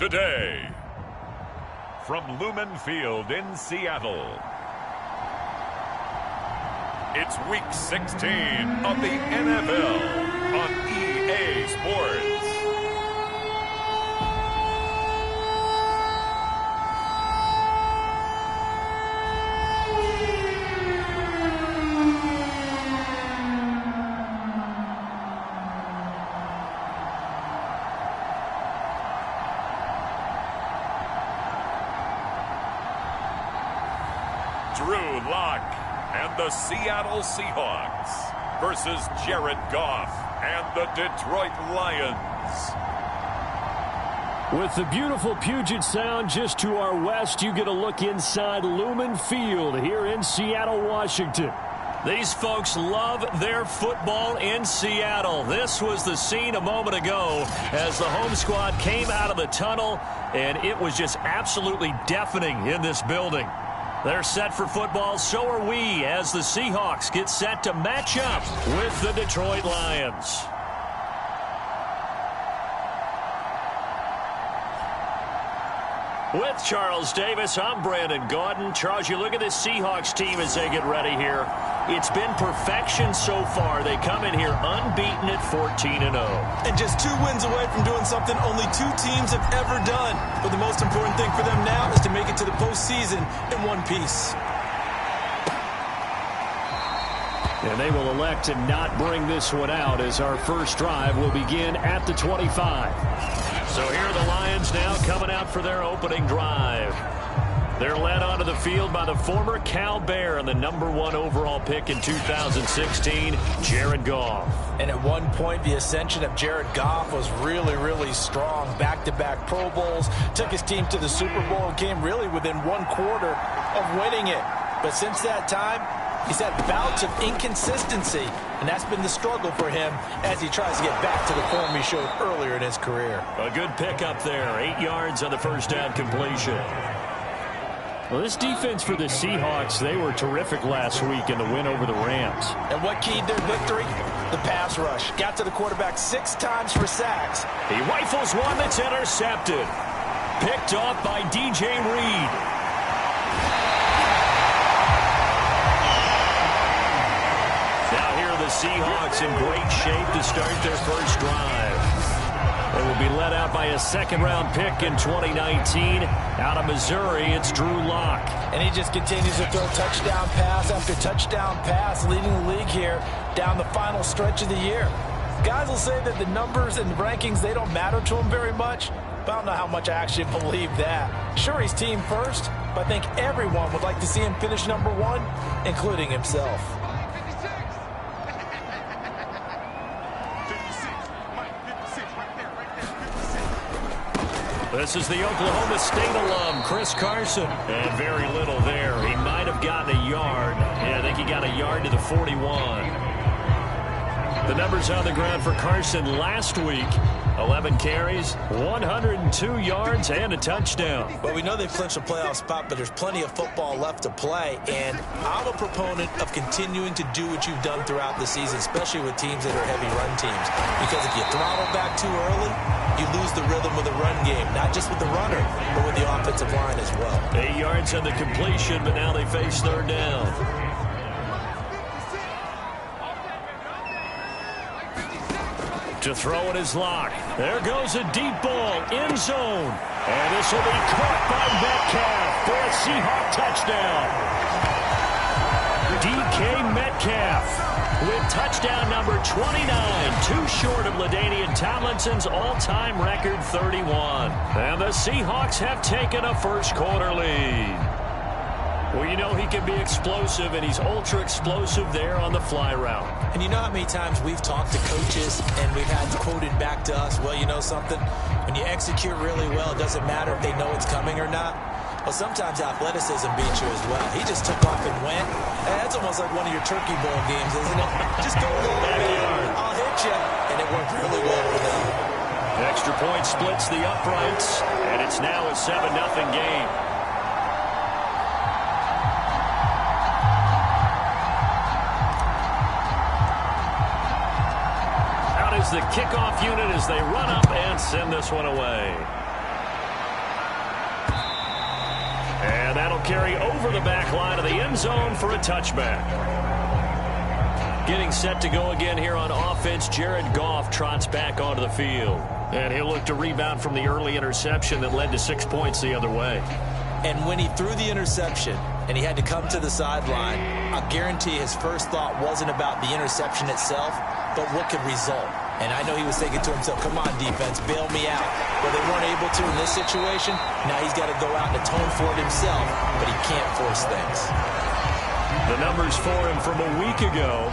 today. From Lumen Field in Seattle, it's Week 16 of the NFL on EA Sports. Drew Lock and the Seattle Seahawks versus Jared Goff and the Detroit Lions. With the beautiful Puget Sound just to our west, you get a look inside Lumen Field here in Seattle, Washington. These folks love their football in Seattle. This was the scene a moment ago as the home squad came out of the tunnel, and it was just absolutely deafening in this building. They're set for football, so are we, as the Seahawks get set to match up with the Detroit Lions. With Charles Davis, I'm Brandon Gaudin. Charles, you look at this Seahawks team as they get ready here. It's been perfection so far. They come in here unbeaten at 14-0. And just 2 wins away from doing something only 2 teams have ever done. But the most important thing for them now is to make it to the postseason in one piece. And they will elect to not bring this one out as our first drive will begin at the 25. So here are the Lions now coming out for their opening drive. They're led onto the field by the former Cal Bear and the #1 overall pick in 2016, Jared Goff. And at one point, the ascension of Jared Goff was really, really strong. Back-to-back Pro Bowls, took his team to the Super Bowl and came really within 1 quarter of winning it. But since that time, he's had bouts of inconsistency, and that's been the struggle for him as he tries to get back to the form he showed earlier in his career. A good pickup there, 8 yards on the first down completion. Well, this defense for the Seahawks, they were terrific last week in the win over the Rams. And what keyed their victory? The pass rush. Got to the quarterback 6 times for sacks. He rifles one that's intercepted. Picked off by DJ Reed. Now here are the Seahawks in great shape to start their first drive. They will be led out by a second-round pick in 2019. Out of Missouri, it's Drew Lock. And he just continues to throw touchdown pass after touchdown pass, leading the league here down the final stretch of the year. Guys will say that the numbers and the rankings, they don't matter to him very much, but I don't know how much I actually believe that. Sure, he's team first, but I think everyone would like to see him finish #1, including himself. This is the Oklahoma State alum, Chris Carson. And very little there. He might have gotten a yard. Yeah, I think he got a yard to the 41. The numbers on the ground for Carson last week. 11 carries, 102 yards, and a touchdown. Well, we know they've clinched a playoff spot, but there's plenty of football left to play. And I'm a proponent of continuing to do what you've done throughout the season, especially with teams that are heavy run teams. Because if you throttle back too early, you lose the rhythm of the run game, not just with the runner, but with the offensive line as well. 8 yards on the completion, but now they face third down. To throw it is Lock. There goes a deep ball, end zone. And this will be caught by Metcalf for a Seahawk touchdown. DK Metcalf with touchdown number 29, too short of LaDainian Tomlinson's all-time record 31. And the Seahawks have taken a first-quarter lead. Well, you know he can be explosive, and he's ultra-explosive there on the fly route. And you know how many times we've talked to coaches, and we've had quoted back to us, well, you know something? When you execute really well, it doesn't matter if they know it's coming or not. Well, sometimes athleticism beats you as well. He just took off and went. And that's almost like one of your Turkey Bowl games, isn't it? Just go a little bit, I'll hit you, and it worked really well for them. Extra point splits the uprights, and it's now a 7-0 game. Out is the kickoff unit as they run up and send this one away. carry over the back line of the end zone for a touchback. Getting set to go again here on offense, Jared Goff trots back onto the field. And he'll look to rebound from the early interception that led to 6 points the other way. And when he threw the interception and he had to come to the sideline, I guarantee his first thought wasn't about the interception itself, but what could result. And I know he was thinking to himself, come on, defense, bail me out. Well, they weren't able to in this situation. Now he's got to go out and atone for it himself, but he can't force things. The numbers for him from a week ago: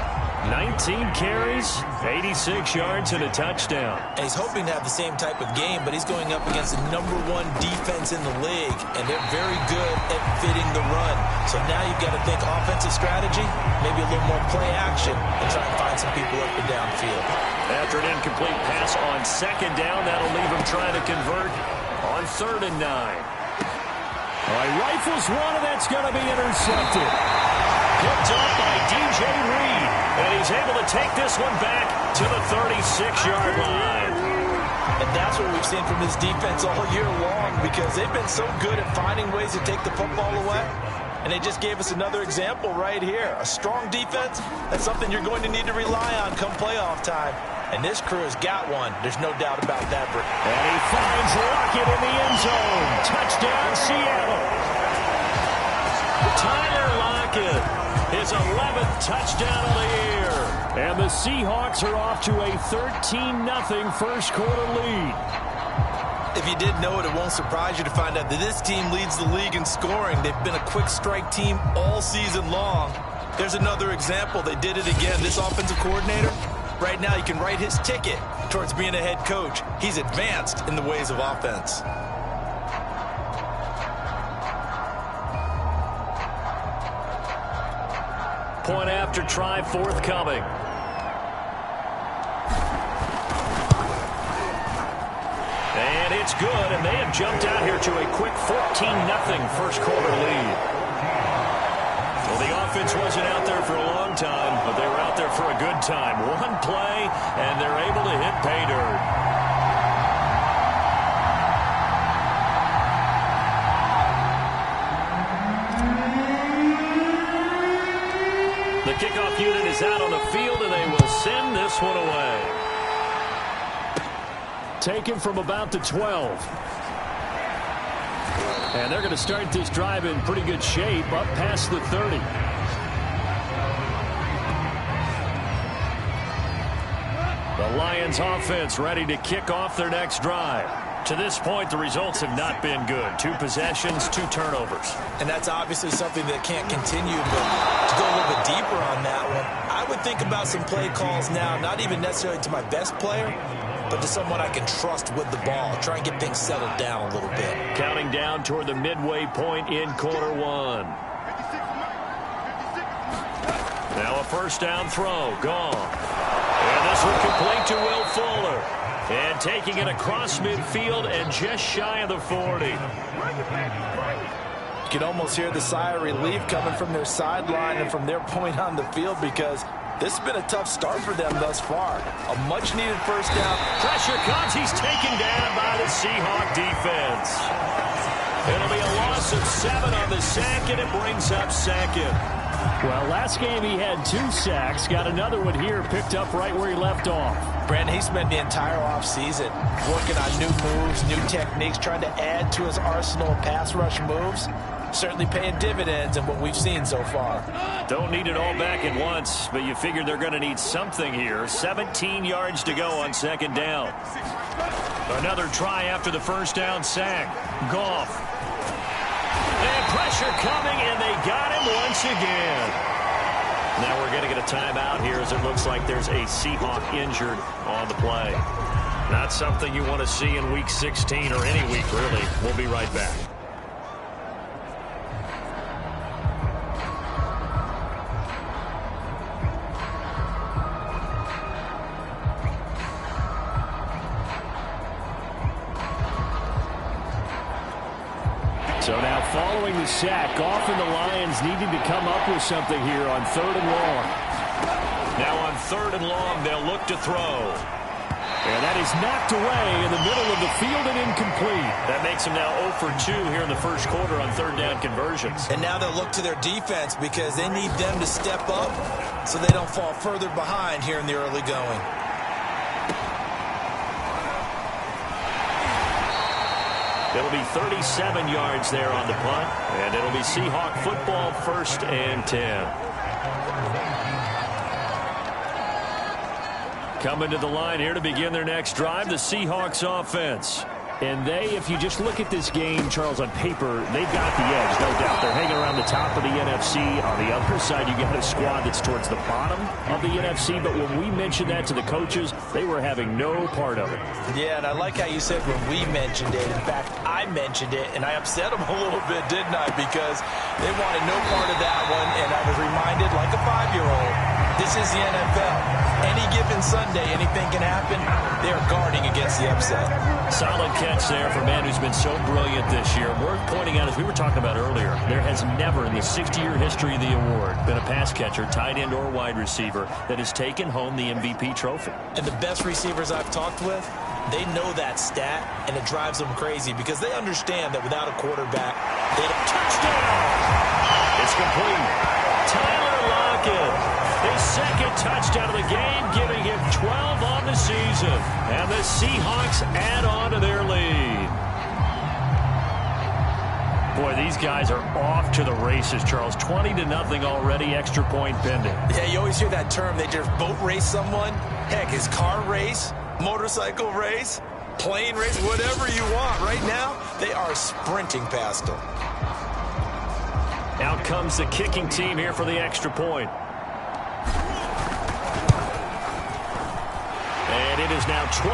19 carries, 86 yards, and a touchdown. And he's hoping to have the same type of game, but he's going up against the #1 defense in the league, and they're very good at fitting the run. So now you've got to think offensive strategy, maybe a little more play action, and try and find some people up and downfield. After an incomplete pass on second down, that'll leave him trying to convert on 3rd and 9. All right, rifles one, and that's going to be intercepted. Picked up by DJ Reed, and he's able to take this one back to the 36-yard line. And that's what we've seen from this defense all year long, because they've been so good at finding ways to take the football away. And they just gave us another example right here. A strong defense, that's something you're going to need to rely on come playoff time. And this crew has got one. There's no doubt about that. And he finds Lockett in the end zone. Touchdown, Seattle. Tyler Lockett, his 11th touchdown of the year. And the Seahawks are off to a 13-0 first quarter lead. If you didn't know it, it won't surprise you to find out that this team leads the league in scoring. They've been a quick strike team all season long. There's another example. They did it again. This offensive coordinator, right now, you can write his ticket towards being a head coach. He's advanced in the ways of offense. Point after try forthcoming. And it's good, and they have jumped out here to a quick 14-0 first quarter lead. Well, the offense wasn't out there for a long time, but they were out there for a good time. One play, and they're able to hit pay dirt. The kickoff unit is out on the field, and they will send this one away. Taken from about the 12. And they're going to start this drive in pretty good shape, up past the 30. The Lions offense ready to kick off their next drive. To this point, the results have not been good. 2 possessions, 2 turnovers. And that's obviously something that can't continue, but to go a little bit deeper on that one, I would think about some play calls now, not even necessarily to my best player, but to someone I can trust with the ball. Try and get things settled down a little bit. Counting down toward the midway point in quarter one. Now a first down throw, gone. And this one complete to Will Fuller. And taking it across midfield and just shy of the 40. You can almost hear the sigh of relief coming from their sideline and from their point on the field, because this has been a tough start for them thus far. A much-needed first down. Pressure comes. He's taken down by the Seahawk defense. It'll be a loss of 7 on the sack, and it brings up second. Well, last game he had 2 sacks. Got another one here, picked up right where he left off. Brandon, he spent the entire offseason working on new moves, new techniques, trying to add to his arsenal of pass rush moves. Certainly paying dividends in what we've seen so far. Don't need it all back at once, but you figure they're going to need something here. 17 yards to go on second down. Another try after the first down sack. Goff. And pressure coming, and they got him once again. Now we're going to get a timeout here, as it looks like there's a Seahawk injured on the play. Not something you want to see in Week 16 or any week, really. We'll be right back. So now following the sack, Goff and the Lions needing to come up with something here on 3rd and long. Now on 3rd and long, they'll look to throw. And that is knocked away in the middle of the field and incomplete. That makes them now 0 for 2 here in the first quarter on third down conversions. And now they'll look to their defense because they need them to step up so they don't fall further behind here in the early going. It'll be 37 yards there on the punt, and it'll be Seahawk football, 1st and 10. Coming to the line here to begin their next drive, the Seahawks offense. And if you just look at this game, Charles, on paper, they've got the edge, no doubt. They're hanging around the top of the NFC. On the other side, you got a squad that's towards the bottom of the NFC. But when we mentioned that to the coaches, they were having no part of it. Yeah, and I like how you said when we mentioned it. In fact, I mentioned it, and I upset them a little bit, didn't I? Because they wanted no part of that one, and I was reminded, like a 5-year-old, this is the NFL. Any given Sunday, anything can happen. They are guarding against the upset. Solid catch there for a man who's been so brilliant this year. Worth pointing out, as we were talking about earlier, there has never in the 60-year history of the award been a pass catcher, tight end, or wide receiver that has taken home the MVP trophy. And the best receivers I've talked with, they know that stat, and it drives them crazy because they understand that without a quarterback, they don't. Touchdown! It's complete. Tyler Lockett. His second touchdown of the game, giving him 12 on the season. And the Seahawks add on to their lead. Boy, these guys are off to the races, Charles. 20-0 already, extra point pending. Yeah, you always hear that term. They just boat race someone. Heck, his car race, motorcycle race, plane race, whatever you want. Right now, they are sprinting past them. Out comes the kicking team here for the extra point. And it is now 21-0.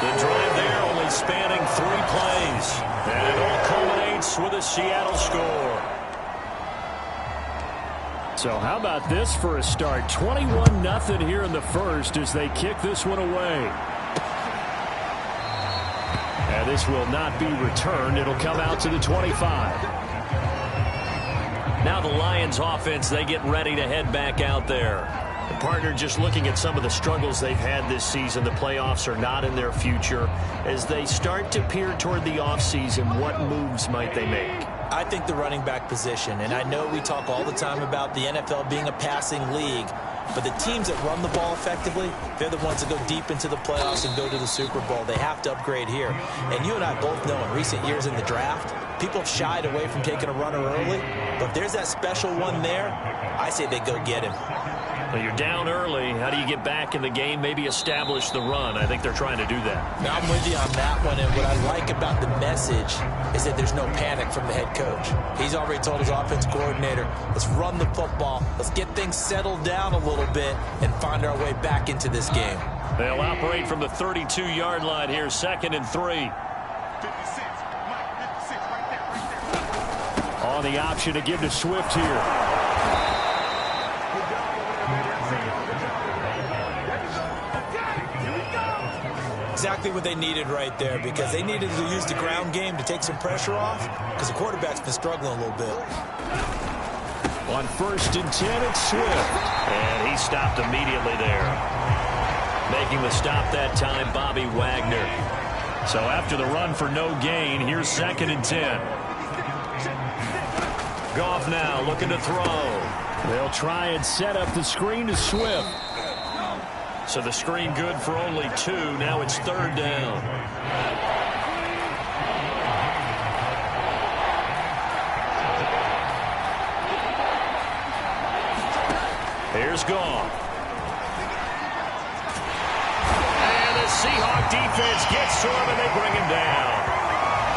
The drive there only spanning 3 plays. And it all culminates with a Seattle score. So how about this for a start? 21-0 here in the first as they kick this one away. And this will not be returned. It'll come out to the 25. Now the Lions offense, they get ready to head back out there. The partner, just looking at some of the struggles they've had this season, the playoffs are not in their future. As they start to peer toward the offseason, what moves might they make? I think the running back position, and I know we talk all the time about the NFL being a passing league, but the teams that run the ball effectively, they're the ones that go deep into the playoffs and go to the Super Bowl. They have to upgrade here. And you and I both know in recent years in the draft, people have shied away from taking a runner early, but if there's that special one there, I say they go get him. Well, you're down early. How do you get back in the game, maybe establish the run? I think they're trying to do that. Now, I'm with you on that one, and what I like about the message is that there's no panic from the head coach. He's already told his offense coordinator, let's run the football, let's get things settled down a little bit and find our way back into this game. They'll operate from the 32-yard line here, 2nd and 3. On the option to give to Swift here. Exactly what they needed right there, because they needed to use the ground game to take some pressure off, because the quarterback's been struggling a little bit. On 1st and 10, it's Swift. And he stopped immediately there. Making the stop that time, Bobby Wagner. So after the run for no gain, here's 2nd and 10. Goff now looking to throw. They'll try and set up the screen to Swift. So the screen good for only 2. Now it's 3rd down. Here's Goff. And the Seahawk defense gets to him and they bring him down.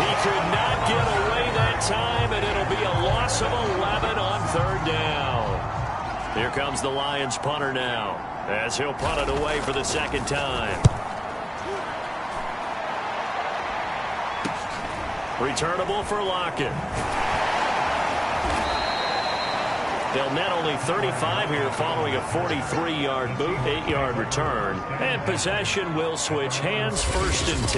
He could not get away that time, and it'll be a loss of 11 on 3rd down. Here comes the Lions punter now, as he'll punt it away for the 2nd time. Returnable for Lockett. They'll net only 35 here following a 43-yard boot, 8-yard return. And possession will switch hands, 1st and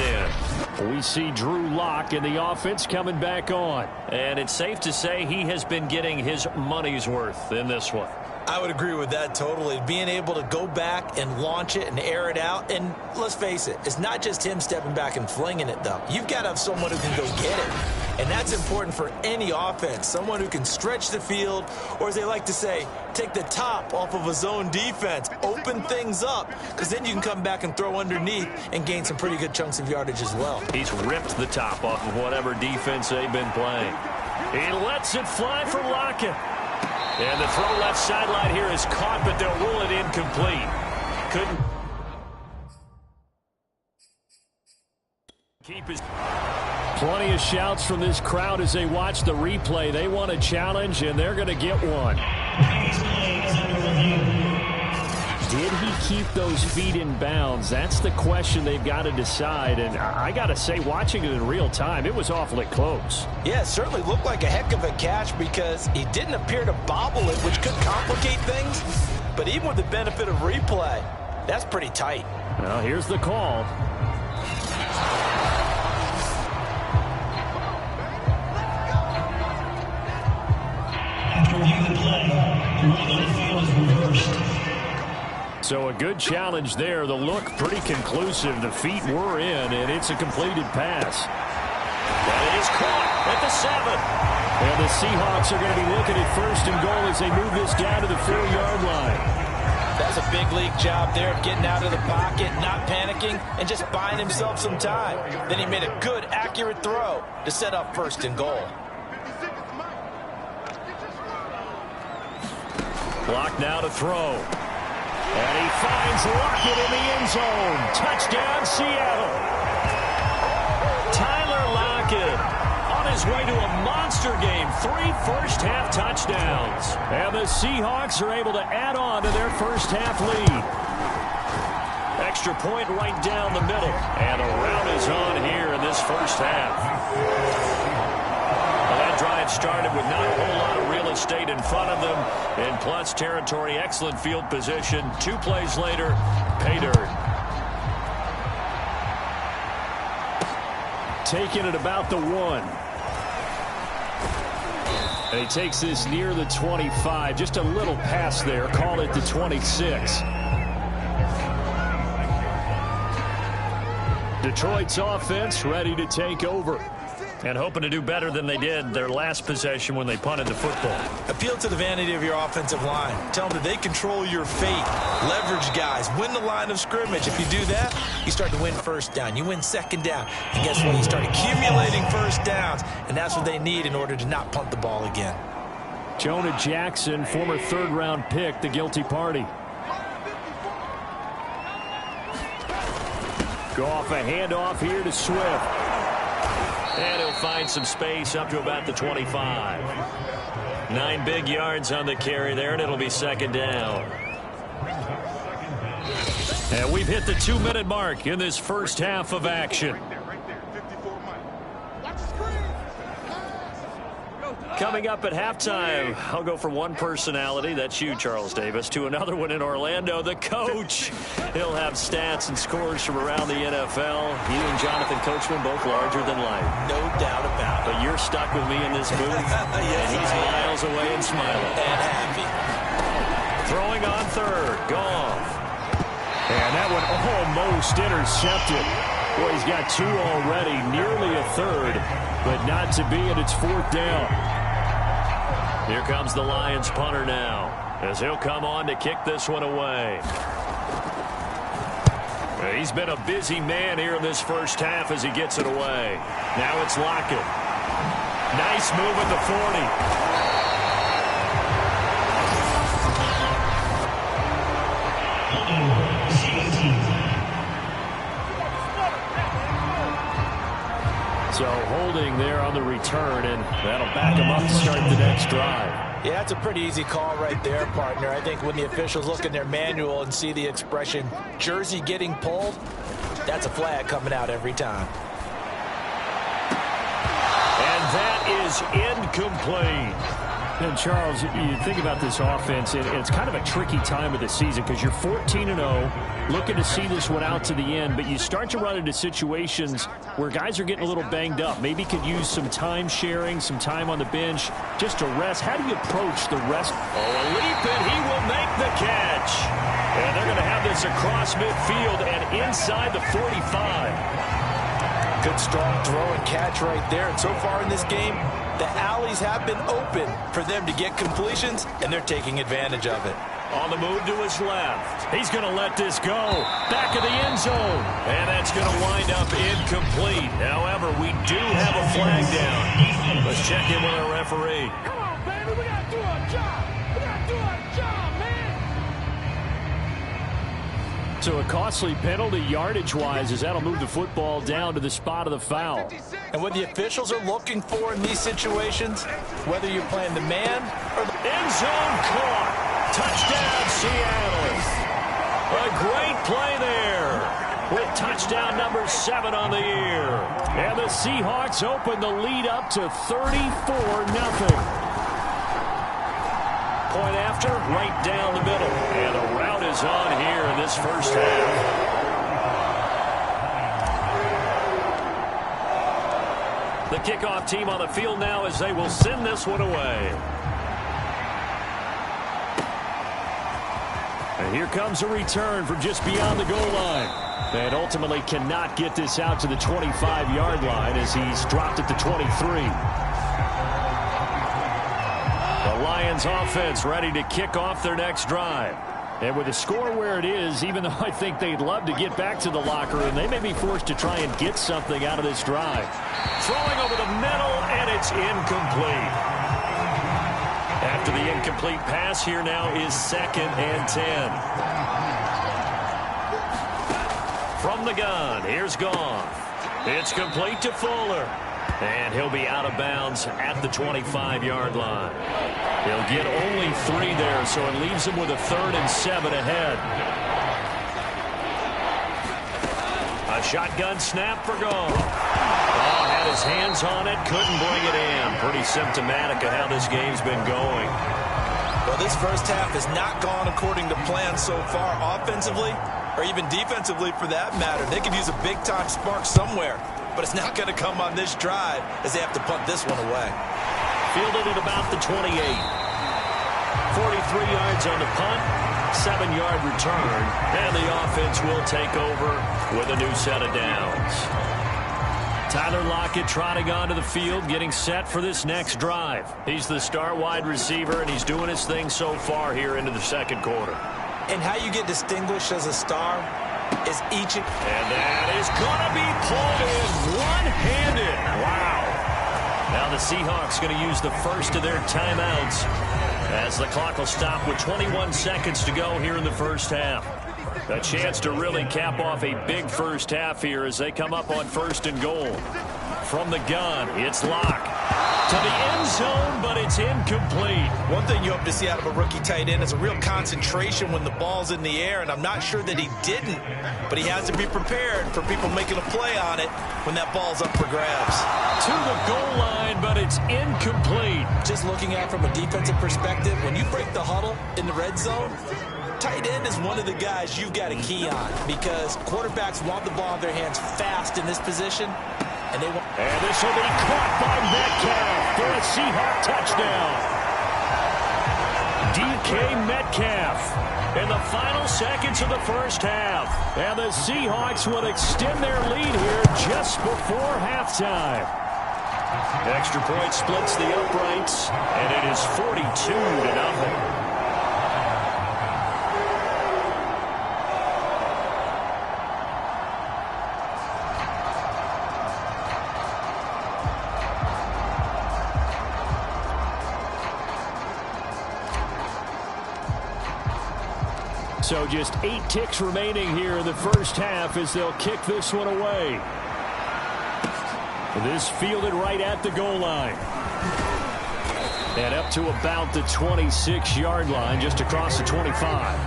10. We see Drew Lock in the offense coming back on. And it's safe to say he has been getting his money's worth in this one. I would agree with that totally. Being able to go back and launch it and air it out. And let's face it, it's not just him stepping back and flinging it, though. You've got to have someone who can go get it. And that's important for any offense. Someone who can stretch the field, or as they like to say, take the top off of a zone defense. Open things up, because then you can come back and throw underneath and gain some pretty good chunks of yardage as well. He's ripped the top off of whatever defense they've been playing. He lets it fly for Lockett. And the throw left sideline here is caught, but they'll rule it incomplete. Couldn't keep his... Plenty of shouts from this crowd as they watch the replay. They want a challenge, and they're going to get one. Did he keep those feet in bounds? That's the question they've got to decide. And I got to say, watching it in real time, it was awfully close. Yeah, it certainly looked like a heck of a catch because he didn't appear to bobble it, which could complicate things. But even with the benefit of replay, that's pretty tight. Well, here's the call. After reviewing the play, the ruling on the field is reversed. So a good challenge there. The look pretty conclusive. The feet were in, and it's a completed pass. That is caught at the 7. And the Seahawks are going to be looking at 1st and goal as they move this down to the 4-yard line. That's a big league job there of getting out of the pocket, not panicking, and just buying himself some time. Then he made a good, accurate throw to set up 1st and goal. Clock now to throw. And he finds Lockett in the end zone. Touchdown, Seattle. Tyler Lockett on his way to a monster game. 3 first-half touchdowns. And the Seahawks are able to add on to their first-half lead. Extra point right down the middle. And a rout is on here in this first half. That drive started with not a whole lot of real estate in front of them. In plus territory, excellent field position. 2 plays later, pay dirt. Taking it about the 1. And he takes this near the 25. Just a little pass there. Call it the 26. Detroit's offense ready to take over. And hoping to do better than they did their last possession when they punted the football. Appeal to the vanity of your offensive line. Tell them that they control your fate. Leverage guys. Win the line of scrimmage. If you do that, you start to win 1st down. You win 2nd down. And guess what? You start accumulating 1st downs. And that's what they need in order to not punt the ball again. Jonah Jackson, former 3rd-round pick, the guilty party. Goff, a handoff here to Swift. And he'll find some space up to about the 25. 9 big yards on the carry there, and it'll be 2nd down. And we've hit the 2-minute mark in this first half of action. Coming up at halftime, I'll go from one personality, that's you, Charles Davis, to another one in Orlando, the coach. He'll have stats and scores from around the NFL. You and Jonathan Coachman, both larger than life. No doubt about it. But you're stuck with me in this booth, yes, and he's miles away and smiling. And happy. Throwing on 3rd, Goff. And that one almost intercepted. Boy, he's got 2 already, nearly a 3rd, but not to be, and it's 4th down. Here comes the Lions punter now, as he'll come on to kick this one away. He's been a busy man here in this first half as he gets it away. Now it's Lockett. Nice move at the 40. So holding there on the return, and that'll back him up to start the next drive. Yeah, that's a pretty easy call right there, partner. I think when the officials look in their manual and see the expression jersey getting pulled, that's a flag coming out every time. And that is incomplete. And, Charles, you think about this offense, and it's kind of a tricky time of the season because you're 14-0, looking to see this one out to the end, but you start to run into situations where guys are getting a little banged up. Maybe could use some time sharing, some time on the bench just to rest. How do you approach the rest? Oh, a leap, and he will make the catch. And they're going to have this across midfield and inside the 45. Good, strong throw and catch right there. And so far in this game, the alleys have been open for them to get completions, and they're taking advantage of it. On the move to his left. He's going to let this go. Back of the end zone. And that's going to wind up incomplete. However, we do have a flag down. Let's check in with our referee. Come on, baby. We got to do our job. We got to do our job, man. So a costly penalty yardage-wise as that'll move the football down to the spot of the foul. And what the officials are looking for in these situations, whether you're playing the man or the End zone caught. Touchdown, Seattle. A great play there with touchdown number 7 on the year. And the Seahawks open the lead up to 34-0. Point after, right down the middle. And the route is on here in this first half. The kickoff team on the field now as they will send this one away. And here comes a return from just beyond the goal line. And ultimately cannot get this out to the 25-yard line as he's dropped at the 23. The Lions offense ready to kick off their next drive. And with the score where it is, even though I think they'd love to get back to the locker room, they may be forced to try and get something out of this drive. Throwing over the middle, and it's incomplete. After the incomplete pass, here now is 2nd and 10. From the gun, here's Goff. It's complete to Fuller. And he'll be out of bounds at the 25-yard line. He'll get only 3 there, so it leaves him with a 3rd and 7 ahead. A shotgun snap for Goff. Oh, had his hands on it, couldn't bring it in. Pretty symptomatic of how this game's been going. Well, this first half has not gone according to plan so far offensively, or even defensively for that matter. They could use a big-time spark somewhere, but it's not going to come on this drive as they have to punt this one away. Fielded at about the 28. 43 yards on the punt, 7-yard return, and the offense will take over with a new set of downs. Tyler Lockett trotting onto the field, getting set for this next drive. He's the star wide receiver, and he's doing his thing so far here into the second quarter. And how you get distinguished as a star is each... And that is going to be pulled in one-handed. Wow. Now the Seahawks going to use the first of their timeouts as the clock will stop with 21 seconds to go here in the first half. A chance to really cap off a big first half here as they come up on 1st and goal. From the gun, it's Locke. To the end zone, but it's incomplete. One thing you hope to see out of a rookie tight end is a real concentration when the ball's in the air, and I'm not sure that he didn't, but he has to be prepared for people making a play on it when that ball's up for grabs. To the goal line, but it's incomplete. Just looking at it from a defensive perspective, when you break the huddle in the red zone, tight end is one of the guys you've got a key on because quarterbacks want the ball in their hands fast in this position. And this will be caught by Metcalf for a Seahawk touchdown. DK Metcalf in the final seconds of the first half. And the Seahawks will extend their lead here just before halftime. Extra point splits the uprights, and it is 42-0. So just 8 ticks remaining here in the first half as they'll kick this one away. This fielded right at the goal line. And up to about the 26-yard line, just across the 25.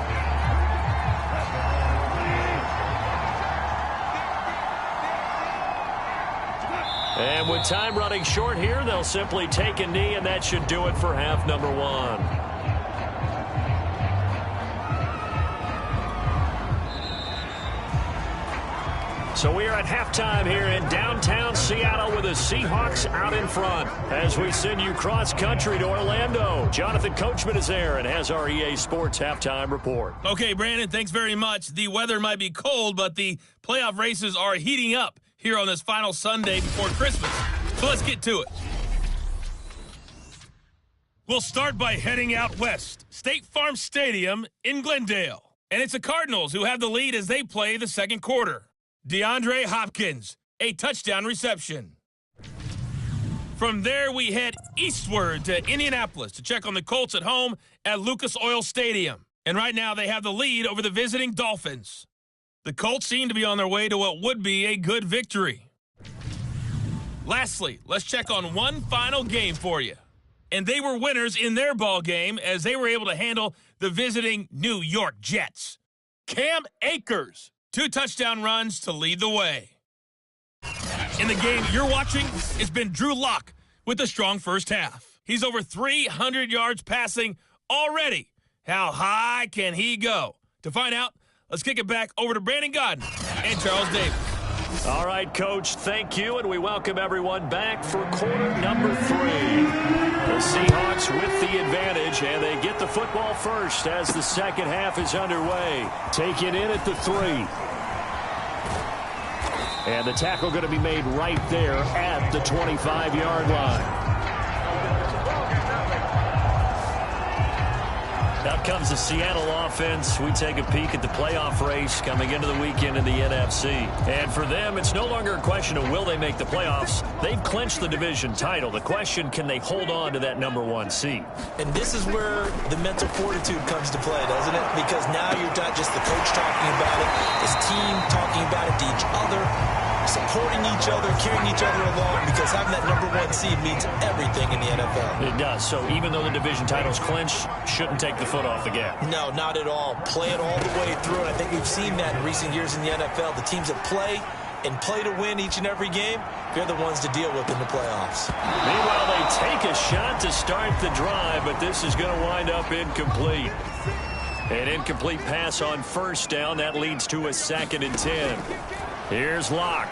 And with time running short here, they'll simply take a knee, and that should do it for half number one. So we are at halftime here in downtown Seattle with the Seahawks out in front. As we send you cross-country to Orlando, Jonathan Coachman is there and has our EA Sports halftime report. Okay, Brandon, thanks very much. The weather might be cold, but the playoff races are heating up here on this final Sunday before Christmas. So let's get to it. We'll start by heading out west. State Farm Stadium in Glendale. And it's the Cardinals who have the lead as they play the second quarter. DeAndre Hopkins, a touchdown reception. From there, we head eastward to Indianapolis to check on the Colts at home at Lucas Oil Stadium. And right now, they have the lead over the visiting Dolphins. The Colts seem to be on their way to what would be a good victory. Lastly, let's check on one final game for you. And they were winners in their ball game as they were able to handle the visiting New York Jets. Cam Akers, 2 touchdown runs to lead the way. In the game you're watching, it's been Drew Lock with a strong first half. He's over 300 yards passing already. How high can he go? To find out, let's kick it back over to Brandon Godden and Charles Davis. All right, Coach, thank you, and we welcome everyone back for quarter number 3. The Seahawks with the advantage, and they get the football first as the second half is underway. Taken in at the 3. And the tackle going to be made right there at the 25-yard line. Out comes the Seattle offense. We take a peek at the playoff race coming into the weekend in the NFC. And for them, it's no longer a question of will they make the playoffs. They've clinched the division title. The question, can they hold on to that number 1 seed? And this is where the mental fortitude comes to play, doesn't it? Because now you're not just the coach talking about it, this team talking about it to each other, supporting each other, carrying each other along, because having that number 1 seed means everything in the NFL. It does. So even though the division title's clinched, shouldn't take the foot off the gas. No, not at all. Play it all the way through, and I think we've seen that in recent years in the NFL. The teams that play and play to win each and every game, they're the ones to deal with in the playoffs. Meanwhile, they take a shot to start the drive, but this is going to wind up incomplete. An incomplete pass on first down. That leads to a 2nd and 10. Here's Locke.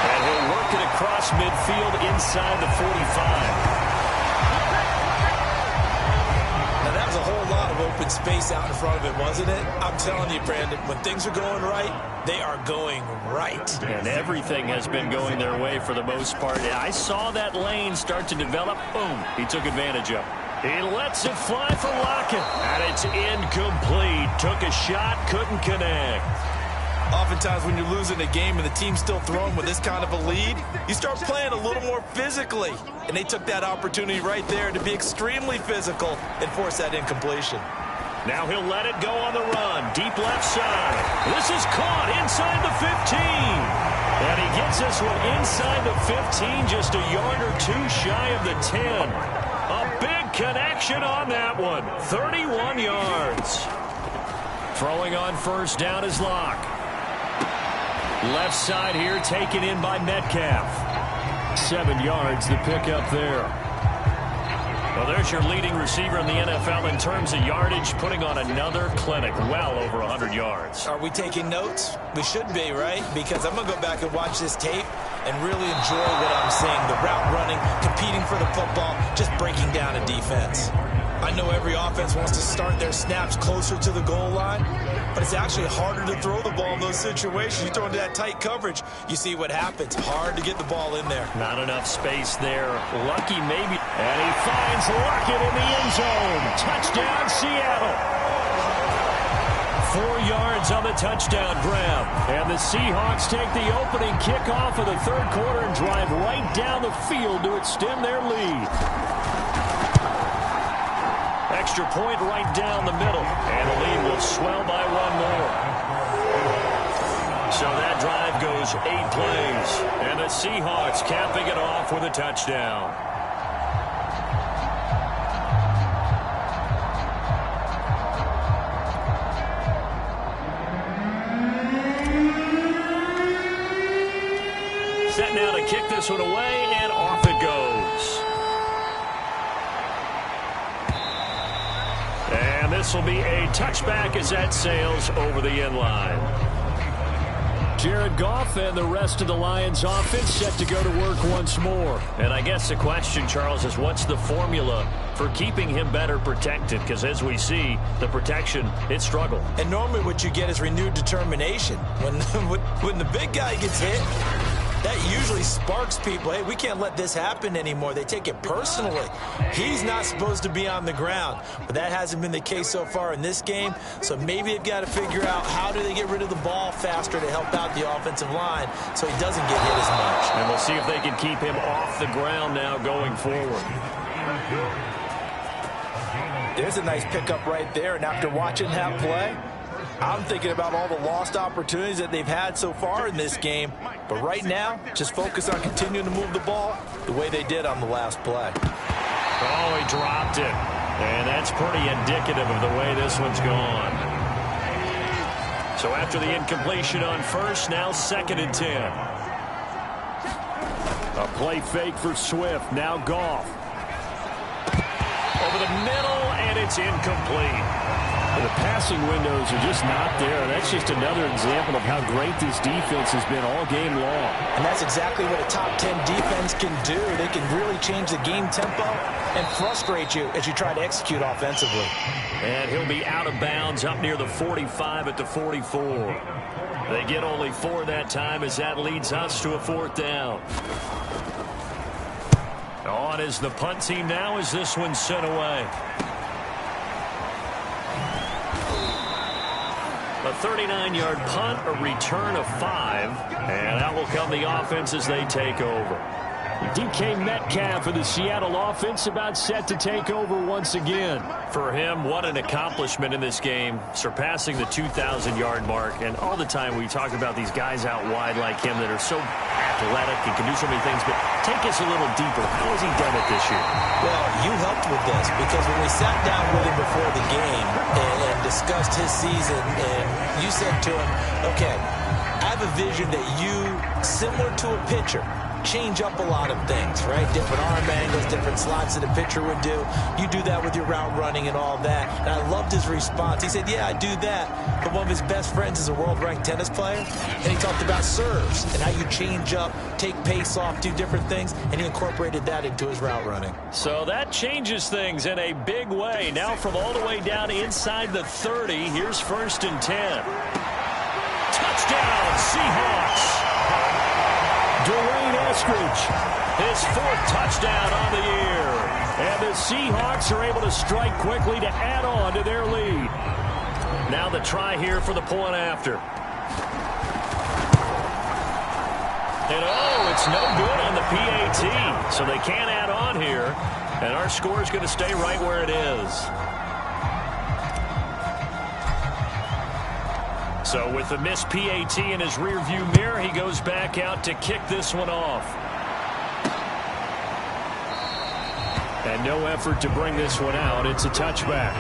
And he'll work it across midfield inside the 45. Now, that was a whole lot of open space out in front of it, wasn't it? I'm telling you, Brandon, when things are going right, they are going right. And everything has been going their way for the most part. I saw that lane start to develop. Boom. He took advantage of it. He lets it fly for Lockett, and it's incomplete. Took a shot, couldn't connect. Oftentimes when you're losing a game and the team's still throwing with this kind of a lead, you start playing a little more physically. And they took that opportunity right there to be extremely physical and force that incompletion. Now he'll let it go on the run. Deep left side. This is caught inside the 15. And he gets this one inside the 15, just a yard or 2 shy of the 10. A big connection on that one. 31 yards. Throwing on first down is Locke. Left side here taken in by Metcalf. 7 yards the pickup there. Well, there's your leading receiver in the NFL in terms of yardage, putting on another clinic, well over 100 yards. Are we taking notes? We should be, right? Because I'm going to go back and watch this tape and really enjoy what I'm seeing. The route running, competing for the football, just breaking down a defense. I know every offense wants to start their snaps closer to the goal line, but it's actually harder to throw the ball in those situations. You throw into that tight coverage, you see what happens. Hard to get the ball in there. Not enough space there. Lucky maybe. And he finds Lockett in the end zone. Touchdown, Seattle. 4 yards on the touchdown grab. And the Seahawks take the opening kickoff of the third quarter and drive right down the field to extend their lead. Extra point right down the middle. And the lead will swell by 1 more. So that drive goes 8 plays. And the Seahawks capping it off with a touchdown. kick this one away, and off it goes. And this will be a touchback as that sails over the end line. Jared Goff and the rest of the Lions offense set to go to work once more. And I guess the question, Charles, is what's the formula for keeping him better protected? Because as we see, the protection, it struggled. And normally what you get is renewed determination. When the big guy gets hit, that usually sparks people. Hey, we can't let this happen anymore. They take it personally. He's not supposed to be on the ground. But that hasn't been the case so far in this game. So maybe they've got to figure out how do they get rid of the ball faster to help out the offensive line so he doesn't get hit as much. And we'll see if they can keep him off the ground now going forward. There's a nice pickup right there. And after watching that play, I'm thinking about all the lost opportunities that they've had so far in this game. But right now, just focus on continuing to move the ball the way they did on the last play. Oh, he dropped it. And that's pretty indicative of the way this one's gone. So after the incompletion on first, now 2nd and 10. A play fake for Swift. Now Goff. Over the middle, and it's incomplete. The passing windows are just not there. That's just another example of how great this defense has been all game long. And that's exactly what a top 10 defense can do. They can really change the game tempo and frustrate you as you try to execute offensively. And he'll be out of bounds up near the 45 at the 44. They get only 4 that time as that leads us to a 4th down. On is the punt team now as this one's sent away. A 39-yard punt, a return of 5, and out will come the offense as they take over. DK Metcalf of the Seattle offense about set to take over once again. For him, what an accomplishment in this game, surpassing the 2,000-yard mark. And all the time we talk about these guys out wide like him that are so athletic and can do so many things, but take us a little deeper. How has he done it this year? Well, you helped with this because when we sat down with him before the game and discussed his season, and you said to him, okay, I have a vision that you, similar to a pitcher, change up a lot of things, right? Different arm angles, different slots that a pitcher would do. You do that with your route running and all that. And I loved his response. He said, yeah, I do that. But one of his best friends is a world-ranked tennis player. And he talked about serves and how you change up, take pace off, do different things. And he incorporated that into his route running. So that changes things in a big way. Now from all the way down inside the 30, here's 1st and 10. Touchdown, Seahawks. Dwayne Eskridge, his 4th touchdown on the year. And the Seahawks are able to strike quickly to add on to their lead. Now the try here for the point after. And oh, it's no good on the PAT. So they can't add on here. And our score is going to stay right where it is. So with the missed PAT in his rearview mirror, he goes back out to kick this one off. And no effort to bring this one out. It's a touchback.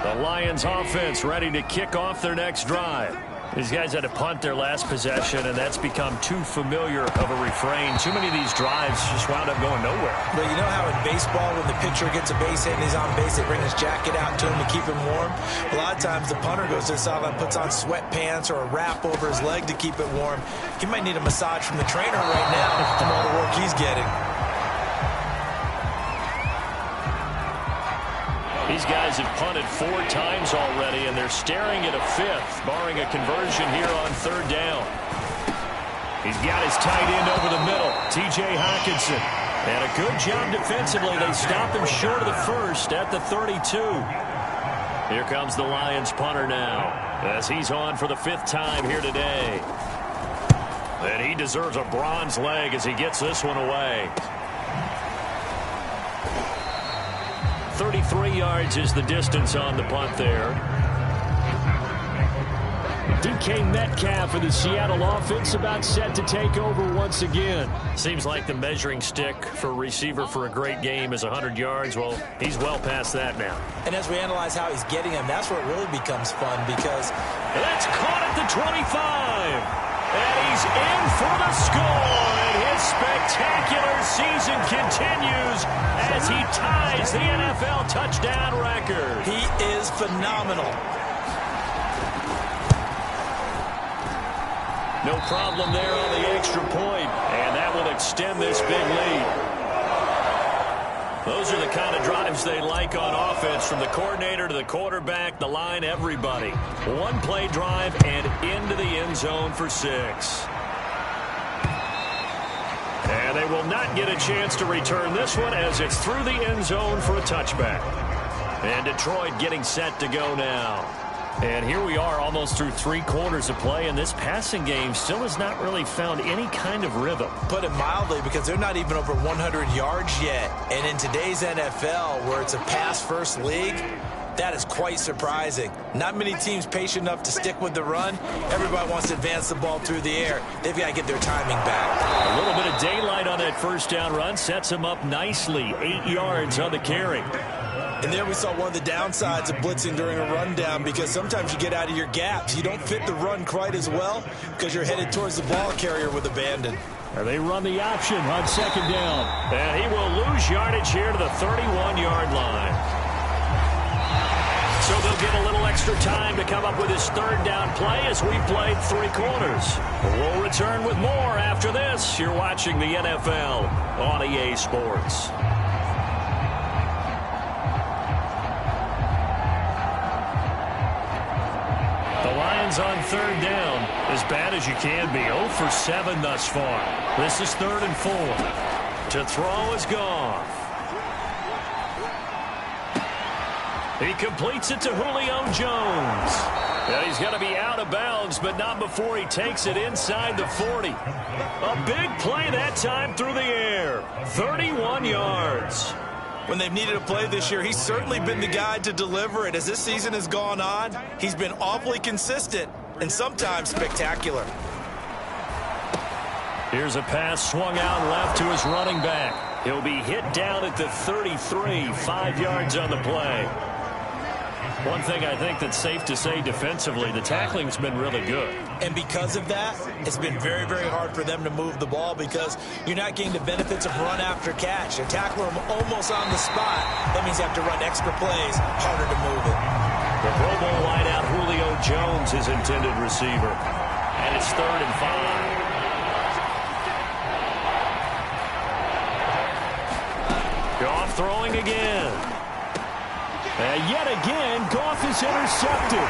The Lions offense ready to kick off their next drive. These guys had to punt their last possession, and that's become too familiar of a refrain. Too many of these drives just wound up going nowhere. But you know how in baseball, when the pitcher gets a base hit and he's on base, they bring his jacket out to him to keep him warm? A lot of times the punter goes to the sideline, puts on sweatpants or a wrap over his leg to keep it warm. He might need a massage from the trainer right now from all the work he's getting. These guys have punted 4 times already, and they're staring at a 5th, barring a conversion here on 3rd down. He's got his tight end over the middle, T.J. Hockenson. And a good job defensively. They stop him short of the 1st at the 32. Here comes the Lions punter now, as he's on for the 5th time here today. And he deserves a bronze leg as he gets this one away. 33 yards is the distance on the punt there. DK Metcalf of the Seattle offense about set to take over once again. Seems like the measuring stick for a receiver for a great game is 100 yards. Well, he's well past that now. And as we analyze how he's getting them, that's where it really becomes fun because... That's caught at the 25. And he's in for the score. And his spectacular season continues as he ties the NFL touchdown record. He is phenomenal. No problem there on the extra point, and that will extend this big lead. Those are the kind of drives they like on offense, from the coordinator to the quarterback, the line, everybody. One-play drive and into the end zone for 6. And they will not get a chance to return this one as it's through the end zone for a touchback. And Detroit getting set to go now. And here we are almost through 3 quarters of play, and this passing game still has not really found any kind of rhythm. Put it mildly, because they're not even over 100 yards yet. And in today's NFL, where it's a pass-first league, that is quite surprising. Not many teams patient enough to stick with the run. Everybody wants to advance the ball through the air. They've got to get their timing back. A little bit of daylight on that first down run sets them up nicely. 8 yards on the carry. And there we saw one of the downsides of blitzing during a rundown, because sometimes you get out of your gaps. You don't fit the run quite as well because you're headed towards the ball carrier with abandon. And they run the option on second down. And he will lose yardage here to the 31-yard line. So they'll get a little extra time to come up with his third down play as we've played 3 quarters. We'll return with more after this. You're watching the NFL on EA Sports. The Lions on third down, as bad as you can be. 0 for 7 thus far. This is 3rd and 4. To throw is Goff. He completes it to Julio Jones. And he's going to be out of bounds, but not before he takes it inside the 40. A big play that time through the air. 31 yards. When they've needed a play this year, he's certainly been the guy to deliver it. As this season has gone on, he's been awfully consistent and sometimes spectacular. Here's a pass swung out left to his running back. He'll be hit down at the 33, 5 yards on the play. One thing I think that's safe to say defensively, the tackling's been really good. And because of that, it's been very, very hard for them to move the ball, because you're not getting the benefits of run after catch. They're tackling them almost on the spot. That means you have to run extra plays, harder to move it. The Pro Bowl wideout Julio Jones is intended receiver. And it's 3rd and 5. Goff throwing again. And yet again, Goff is intercepted.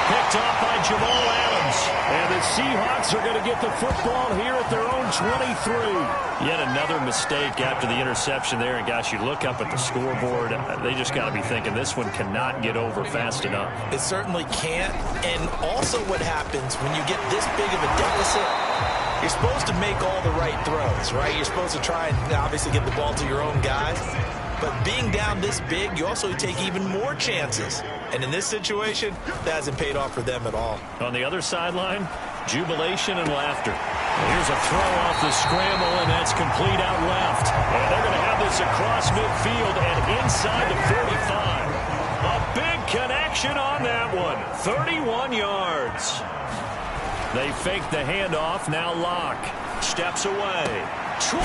Picked off by Jamal Adams. And the Seahawks are going to get the football here at their own 23. Yet another mistake after the interception there. And gosh, you look up at the scoreboard, they just got to be thinking this one cannot get over fast enough. It certainly can't. And also what happens when you get this big of a deficit, you're supposed to make all the right throws, right? You're supposed to try and obviously get the ball to your own guys. But being down this big, you also take even more chances. And in this situation, that hasn't paid off for them at all. On the other sideline, jubilation and laughter. Here's a throw off the scramble, and that's complete out left. And they're going to have this across midfield and inside the 45. A big connection on that one. 31 yards. They fake the handoff. Now Locke steps away. 20.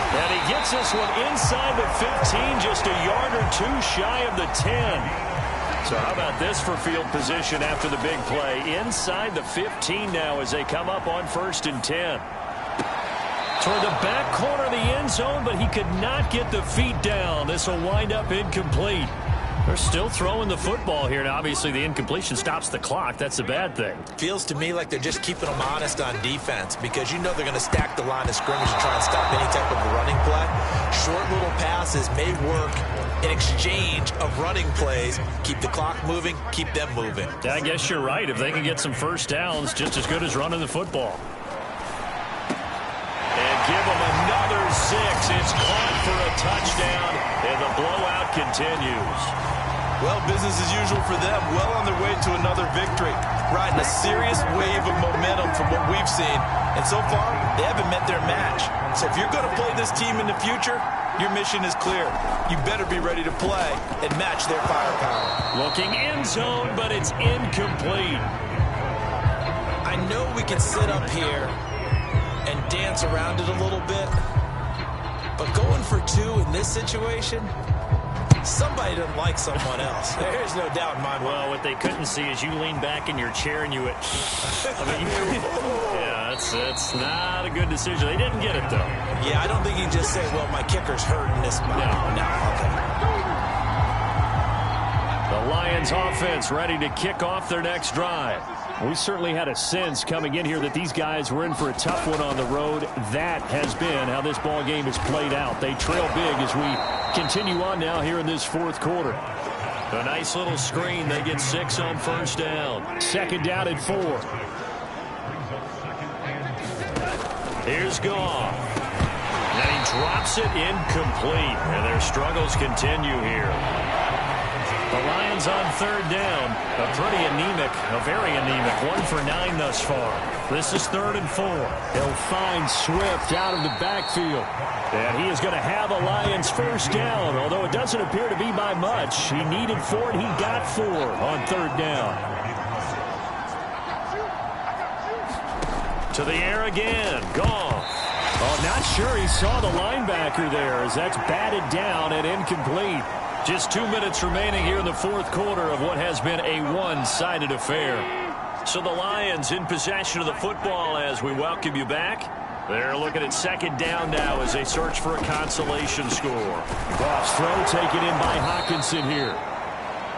And he gets this one inside the 15, just a yard or 2 shy of the 10. So how about this for field position after the big play? Inside the 15 now as they come up on 1st and 10. Toward the back corner of the end zone, but he could not get the feet down. This will wind up incomplete. They're still throwing the football here, and obviously the incompletion stops the clock. That's a bad thing. Feels to me like they're just keeping them honest on defense, because you know they're going to stack the line of scrimmage and try and stop any type of a running play. Short little passes may work in exchange of running plays. Keep the clock moving, keep them moving. Yeah, I guess you're right. If they can get some first downs, just as good as running the football. And give them another 6. It's caught for a touchdown, and the blowout continues. Well, business as usual for them. Well on their way to another victory. Riding a serious wave of momentum from what we've seen. And so far, they haven't met their match. So if you're going to play this team in the future, your mission is clear. You better be ready to play and match their firepower. Looking end zone, but it's incomplete. I know we can sit up here and dance around it a little bit, but going for 2 in this situation, somebody doesn't like someone else. There's no doubt in my mind. Well, what they couldn't see is you lean back in your chair and you went, yeah, it's not a good decision. They didn't get it, though. Yeah, I don't think you can just say, well, my kicker's hurting this spot. No, okay. The Lions offense ready to kick off their next drive. We certainly had a sense coming in here that these guys were in for a tough one on the road. That has been how this ball game has played out. They trail big as we continue on now here in this fourth quarter. A nice little screen. They get 6 on first down. 2nd down and 4. Here's Goff. And he drops it incomplete. And their struggles continue here. The Lions on 3rd down. A pretty anemic, a very anemic 1 for 9 thus far. This is 3rd and 4. He'll find Swift out of the backfield. And he is going to have a Lions first down, although it doesn't appear to be by much. He needed 4, and he got 4 on 3rd down. To the air again. Goff. Oh, not sure he saw the linebacker there as that's batted down and incomplete. Just 2 minutes remaining here in the fourth quarter of what has been a one-sided affair. So the Lions in possession of the football as we welcome you back. They're looking at 2nd down now as they search for a consolation score. Goff's throw taken in by Hockenson here.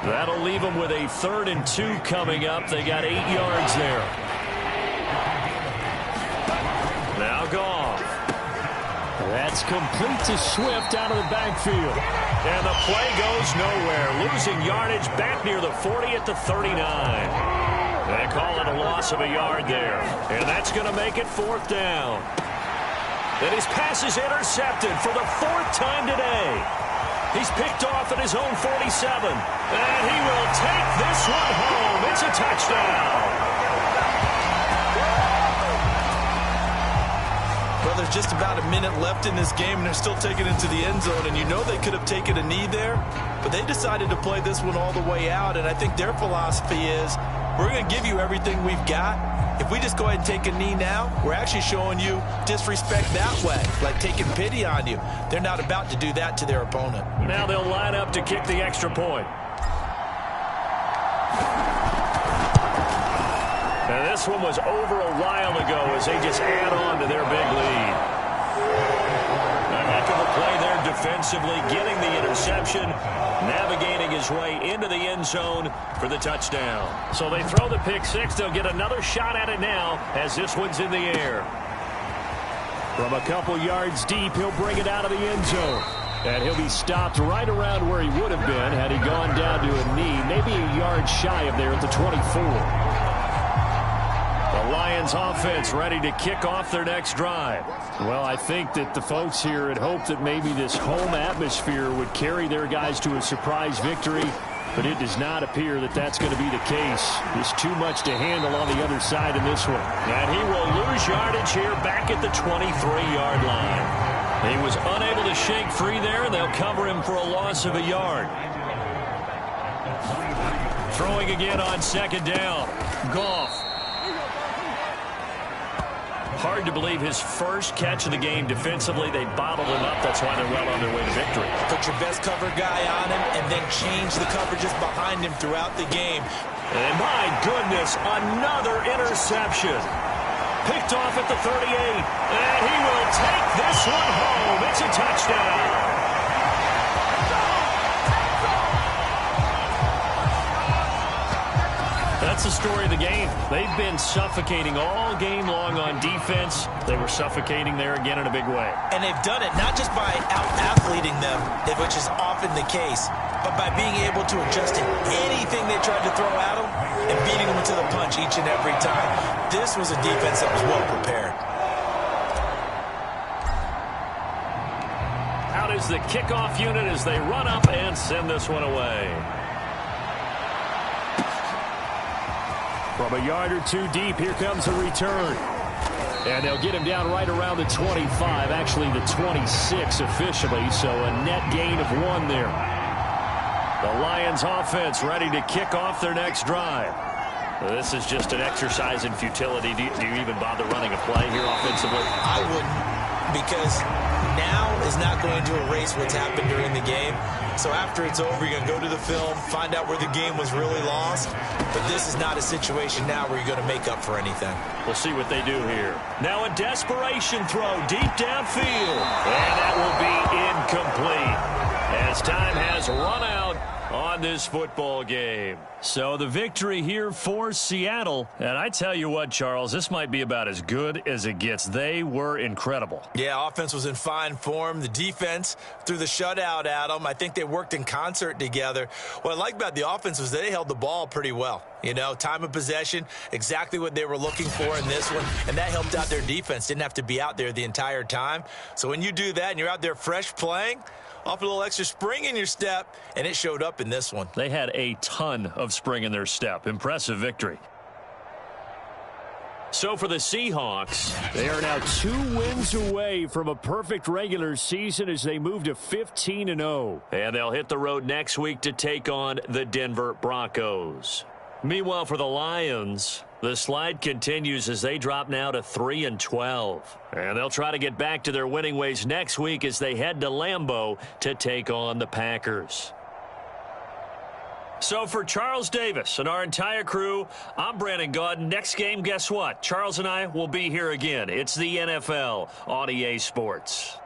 That'll leave them with a 3rd and 2 coming up. They got 8 yards there. Now Goff. That's complete to Swift out of the backfield. And the play goes nowhere. Losing yardage back near the 40 at the 39. They call it a loss of a yard there. And that's going to make it 4th down. And his pass is intercepted for the 4th time today. He's picked off at his own 47. And he will take this one home. It's a touchdown. Well, there's just about a minute left in this game, and they're still taking it to the end zone. And you know they could have taken a knee there, but they decided to play this one all the way out. And I think their philosophy is, we're going to give you everything we've got. If we just go ahead and take a knee now, we're actually showing you disrespect that way, like taking pity on you. They're not about to do that to their opponent. Now they'll line up to kick the extra point. And this one was over a while ago as they just add on to their big lead. A heck of a play there defensively, getting the interception, navigating his way into the end zone for the touchdown. So they throw the pick 6. They'll get another shot at it now as this one's in the air. From a couple yards deep, he'll bring it out of the end zone. And he'll be stopped right around where he would have been had he gone down to a knee, maybe a yard shy of there at the 24. The Lions offense ready to kick off their next drive. Well, I think that the folks here had hoped that maybe this home atmosphere would carry their guys to a surprise victory, but it does not appear that that's going to be the case. There's too much to handle on the other side in this one. And he will lose yardage here back at the 23-yard line. He was unable to shake free there, and they'll cover him for a loss of a yard. Throwing again on 2nd down. Goff. Hard to believe his first catch of the game defensively. They bottled him up. That's why they're well on their way to victory. Put your best cover guy on him and then change the coverages behind him throughout the game. And my goodness, another interception. Picked off at the 38. And he will take this one home. It's a touchdown. That's the story of the game. They've been suffocating all game long on defense. They were suffocating there again in a big way. And they've done it not just by out-athleting them, which is often the case, but by being able to adjust to anything they tried to throw at them and beating them to the punch each and every time. This was a defense that was well prepared. Out is the kickoff unit as they run up and send this one away. From a yard or two deep, here comes a return. And they'll get him down right around the 25, actually the 26 officially, so a net gain of 1 there. The Lions offense ready to kick off their next drive. This is just an exercise in futility. Do you even bother running a play here offensively? I wouldn't, because now is not going to erase what's happened during the game. So after it's over, you're going to go to the film, find out where the game was really lost. But this is not a situation now where you're going to make up for anything. We'll see what they do here. Now a desperation throw deep downfield. And that will be incomplete as time has run out on this football game. So the victory here for Seattle. And I tell you what, Charles, this might be about as good as it gets. They were incredible. Yeah, offense was in fine form. The defense threw the shutout at them. I think they worked in concert together. What I like about the offense was they held the ball pretty well. You know, time of possession, exactly what they were looking for in this one. And that helped out their defense. Didn't have to be out there the entire time. So when you do that and you're out there fresh playing, off a little extra spring in your step, and it showed up in this one. They had a ton of spring in their step. Impressive victory. So for the Seahawks, they are now 2 wins away from a perfect regular season as they move to 15-0. And they'll hit the road next week to take on the Denver Broncos. Meanwhile, for the Lions, the slide continues as they drop now to 3-12. And they'll try to get back to their winning ways next week as they head to Lambeau to take on the Packers. So for Charles Davis and our entire crew, I'm Brandon Gaudin. Next game, guess what? Charles and I will be here again. It's the NFL on EA Sports.